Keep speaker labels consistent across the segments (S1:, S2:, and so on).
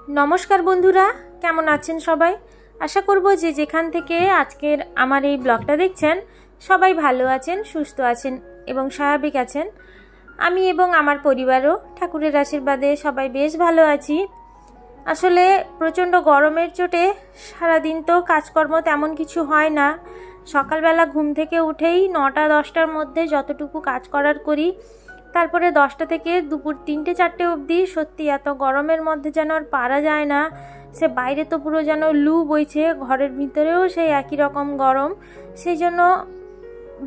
S1: नमस्कार बंधुरा केमन आছেন सबाई आशा करब जे जेखान थेके आजकेर आमार এই ब्लगटा देखছেন सबाई भालो आছেন सुस्थ आছেন एबं स्वाभाविक आছেন। आमी एबं आमार परिवारও ठाकुरेर आशीर्वादे सबाई बेश भालो आछि। आसले प्रचंड गरमेर चोटे सारा दिन तो काजकर्म तेमन किछु हय ना। सकालबेला घुम थेके उठेई 9टा 10टार मध्य যতটুকু काज करार करी तारपरे 10टा থেকে দুপুর 3টে 4টে অবধি সত্যি এত গরমের মধ্যে যেন আর পারা যায় না। সে বাইরে তো পুরো যেন লু বইছে, ঘরের ভিতরেও সেই একই রকম গরম। সেই জন্য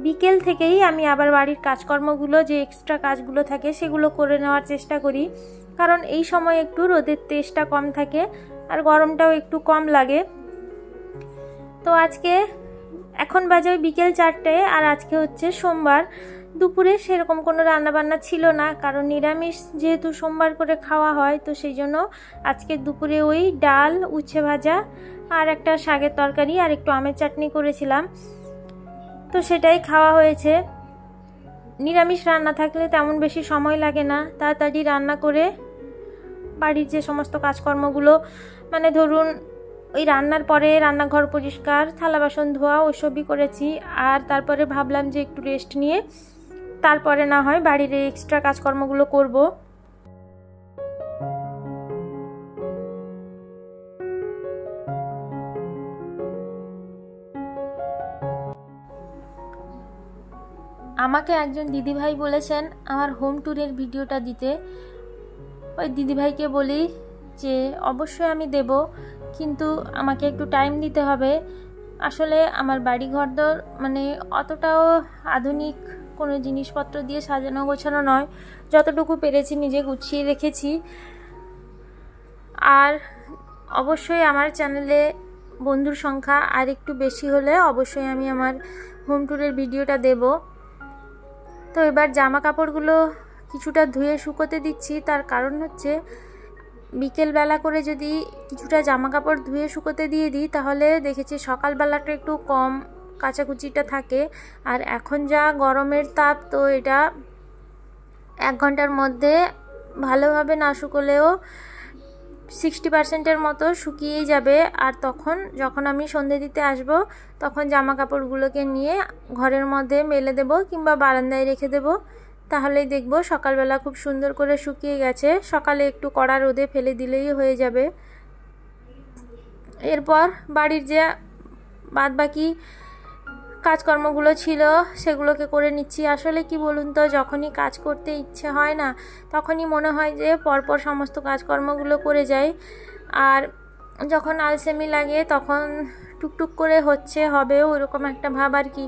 S1: বিকেল থেকেই আমি আবার বাড়ির কাজকর্মগুলো যে এক্সট্রা কাজগুলো থাকে সেগুলো করে নেওয়ার চেষ্টা করি, কারণ এই সময় একটু রোদের তেজটা কম থাকে আর গরমটাও একটু কম লাগে। তো আজকে এখন বাজে বিকেল 4টে আর আজকে হচ্ছে সোমবার। দুপুরে সেরকম কোনো রান্নাবান্না ছিল না, কারণ নিরামিষ যেহেতু সোমবার করে খাওয়া হয়, তো সেই জন্য আজকে দুপুরে ওই ডাল, উচ্ছে ভাজা আর একটা শাকের তরকারি আর একটু আমের চাটনি করেছিলাম, তো সেটাই খাওয়া হয়েছে। নিরামিষ রান্না থাকলে তেমন বেশি সময় লাগে না, তাড়াতাড়ি রান্না করে বাড়ির যে সমস্ত কাজকর্মগুলো মানে ধরুন ওই রান্নার পরে রান্নাঘর পরিষ্কার, থালা বাসন ধোয়া ওইসবই করেছি। আর তারপরে ভাবলাম যে একটু রেস্ট নিয়ে তারপরে না হয় বাড়ির এক্সট্রা কাজকর্মগুলো করব। আমাকে একজন দিদিভাই বলেছেন আমার হোম ট্যুরের ভিডিওটা দিতে। ওই দিদিভাইকে বলি যে অবশ্যই আমি দেব, কিন্তু আমাকে একটু টাইম দিতে হবে। আসলে আমার বাড়ি ঘরদর মানে অতটাও আধুনিক কোনো জিনিসপত্র দিয়ে সাজানো গোছানো নয়, যতটুকু পেরেছি নিজে গুছিয়ে রেখেছি। আর অবশ্যই আমার চ্যানেলে বন্ধুর সংখ্যা আর একটু বেশি হলে অবশ্যই আমি আমার হোম ট্যুরের ভিডিওটা দেব। তো এবার জামা কাপড়গুলো কিছুটা ধুয়ে শুকোতে দিচ্ছি, তার কারণ হচ্ছে বিকেলবেলা করে যদি কিছুটা জামা কাপড় ধুয়ে শুকোতে দিয়ে দিই তাহলে দেখেছি সকালবেলাটা একটু কম কাচাকুচিটা থাকে। আর এখন যা গরমের তাপ, তো এটা 1 ঘন্টার মধ্যে ভালোভাবে না শুকোলেও 60%-এর মতো শুকিয়েই যাবে। আর তখন যখন আমি সন্ধে দিতে আসব তখন জামা কাপড়গুলোকে নিয়ে ঘরের মধ্যে মেলে দেব কিংবা বারান্দায় রেখে দেব, তাহলেই দেখব সকালবেলা খুব সুন্দর করে শুকিয়ে গেছে। সকালে একটু কড়া রোদে ফেলে দিলেই হয়ে যাবে। এরপর বাড়ির যে বাদবাকি কাজকর্মগুলো ছিল সেগুলোকে করে নিচ্ছি। আসলে কি বলুন তো, যখনই কাজ করতে ইচ্ছে হয় না তখনই মনে হয় যে পরপর সমস্ত কাজকর্মগুলো করে যাই, আর যখন আলসেমি লাগে তখন টুকটুক করে হচ্ছে হবেও ওরকম একটা ভাব আর কি।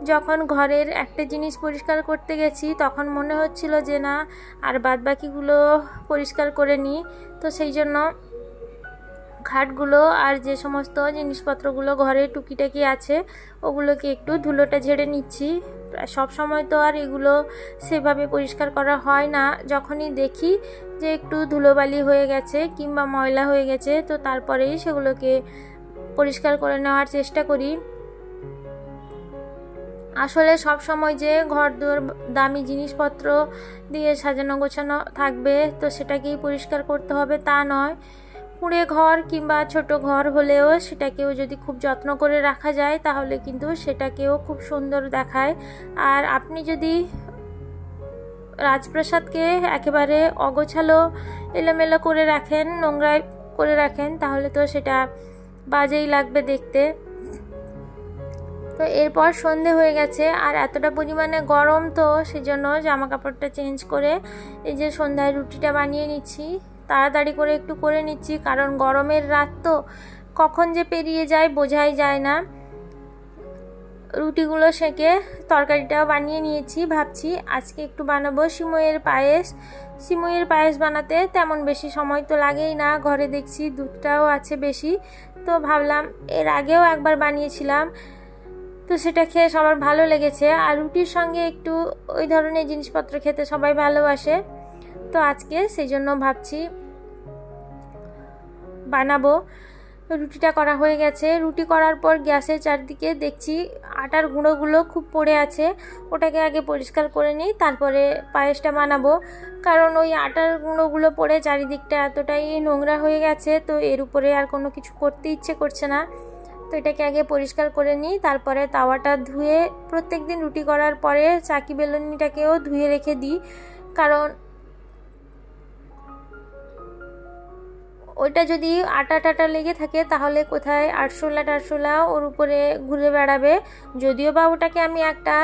S1: যখন ঘরের একটা জিনিস পরিষ্কার করতে গেছি তখন মনে হচ্ছিল যে না আর বাদবাকিগুলো পরিষ্কার করে নিই, তো সেই জন্য খাটগুলো আর যে সমস্ত জিনিসপত্রগুলো ঘরে টুকিটাকি আছে ওগুলোকে একটু ধুলোটা ঝেড়ে নিচ্ছি। সব সময় তো আর এগুলো সেভাবে পরিষ্কার করা হয় না, যখনই দেখি যে একটু ধুলোবালি হয়ে গেছে কিংবা ময়লা হয়ে গেছে তো তারপরেই সেগুলোকে পরিষ্কার করে নেওয়ার চেষ্টা করি। আসলে সব সময় যে ঘরদোর দামি জিনিসপত্র দিয়ে সাজানো গোছানো থাকবে তো সেটাকেই পরিষ্কার করতে হবে তা নয়। কুঁড়ে ঘর কিংবা ছোট ঘর হলেও সেটাকেও যদি খুব যত্ন করে রাখা যায় তাহলে কিন্তু সেটাকেও খুব সুন্দর দেখায়। আর আপনি যদি রাজপ্রাসাদকে একেবারে অগোছালো এলোমেলো করে রাখেন, নোংরায় করে রাখেন, তাহলে তো সেটা বাজেই লাগবে দেখতে। তো এরপর সন্ধে হয়ে গেছে আর এতটা পরিমাণে গরম, তো সেজন্য জামা কাপড়টা চেঞ্জ করে এই যে সন্ধ্যায় রুটিটা বানিয়ে নিচ্ছি। তাড়াতাড়ি করে একটু করে নিচ্ছি, কারণ গরমের রাত তো কখন যে পেরিয়ে যায় বোঝাই যায় না। রুটিগুলো সেঁকে তরকারিটাও বানিয়ে নিয়েছি। ভাবছি আজকে একটু বানাবো সিমইয়ের পায়েস। সিমইয়ের পায়েস বানাতে তেমন বেশি সময় তো লাগেই না, ঘরে দেখছি দুধটাও আছে বেশি, তো ভাবলাম এর আগেও একবার বানিয়েছিলাম, তো সেটা খেয়ে সবার ভালো লেগেছে। আর রুটির সঙ্গে একটু ওই ধরনের জিনিসপত্র খেতে সবাই ভালোবাসে, তো আজকে সেই জন্য ভাবছি বানাবো। রুটিটা করা হয়ে গেছে। রুটি করার পর গ্যাসের চারদিকে দেখছি আটার গুঁড়োগুলো খুব পড়ে আছে, ওটাকে আগে পরিষ্কার করে নিই, তারপরে পায়েসটা বানাবো। কারণ ওই আটার গুঁড়োগুলো পড়ে চারিদিকটা এতটাই নোংরা হয়ে গেছে, তো এর উপরে আর কোনো কিছু করতে ইচ্ছে করছে না। তো এটাকে আগে পরিষ্কার করে নিই, তারপরে তাওয়াটা ধুয়ে প্রত্যেক দিন রুটি করার পরে চাকি বেলুনিটাকেও ধুয়ে রেখে দিই। কারণ ওইটা যদি আটা টাটা লেগে থাকে তাহলে কোথায় আরশোলা ওর উপরে ঘুরে বেড়াবে। যদিও বা ওটাকে আমি একটা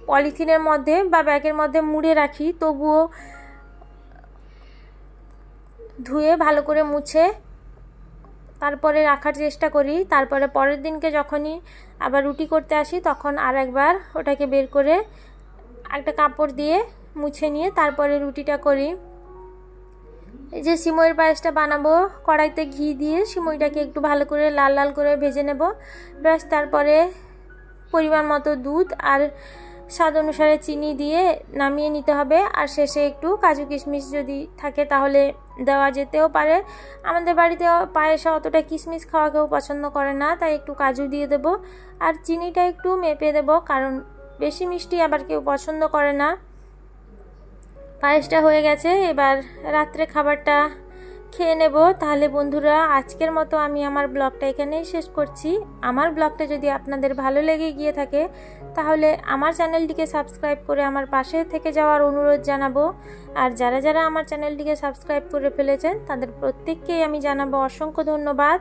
S1: পলিথিনের মধ্যে বা ব্যাগের মধ্যে মুড়ে রাখি, তবুও ধুয়ে ভালো করে মুছে তারপরে রাখার চেষ্টা করি। তারপরে পরের দিনকে যখনই আবার রুটি করতে আসি তখন আর একবার ওটাকে বের করে একটা কাপড় দিয়ে মুছে নিয়ে তারপরে রুটিটা করি। এই যে সিমইয়ের পায়েসটা বানাবো, কড়াইতে ঘি দিয়ে সিমইটাকে একটু ভালো করে লাল লাল করে ভেজে নেব। ব্যাস, তারপরে পরিমাণ মতো দুধ আর স্বাদ অনুসারে চিনি দিয়ে নামিয়ে নিতে হবে। আর শেষে একটু কাজু কিশমিশ যদি থাকে তাহলে দেওয়া যেতেও পারে। আমাদের বাড়িতে পায়েসে অতটা কিশমিশ খাওয়া কেউ পছন্দ করে না, তাই একটু কাজু দিয়ে দেব। আর চিনিটা একটু মেপে দেব, কারণ বেশি মিষ্টি আবার কেউ পছন্দ করে না। পায়েসটা হয়ে গেছে, এবার রাত্রে খাবারটা খেয়ে নেব। তাহলে বন্ধুরা, আজকের মতো আমি আমার ব্লগটা এখানেই শেষ করছি। আমার ব্লগটা যদি আপনাদের ভালো লেগে গিয়ে থাকে তাহলে আমার চ্যানেলটিকে সাবস্ক্রাইব করে আমার পাশে থেকে যাওয়ার অনুরোধ জানাবো। আর যারা যারা আমার চ্যানেলটিকে সাবস্ক্রাইব করে ফেলেছেন তাদের প্রত্যেককেই আমি জানাবো অসংখ্য ধন্যবাদ।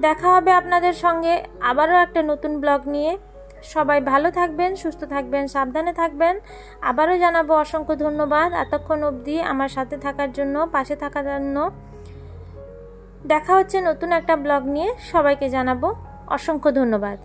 S1: দেখা হবে আপনাদের সঙ্গে আবারও একটা নতুন ব্লগ নিয়ে। সবাই ভালো থাকবেন, সুস্থ থাকবেন, সাবধানে থাকবেন। আবারও জানাবো অসংখ্য ধন্যবাদ এতক্ষণ অবধি আমার সাথে থাকার জন্য, পাশে থাকার জন্য। দেখা হচ্ছে নতুন একটা ব্লগ নিয়ে, সবাইকে জানাবো অসংখ্য ধন্যবাদ।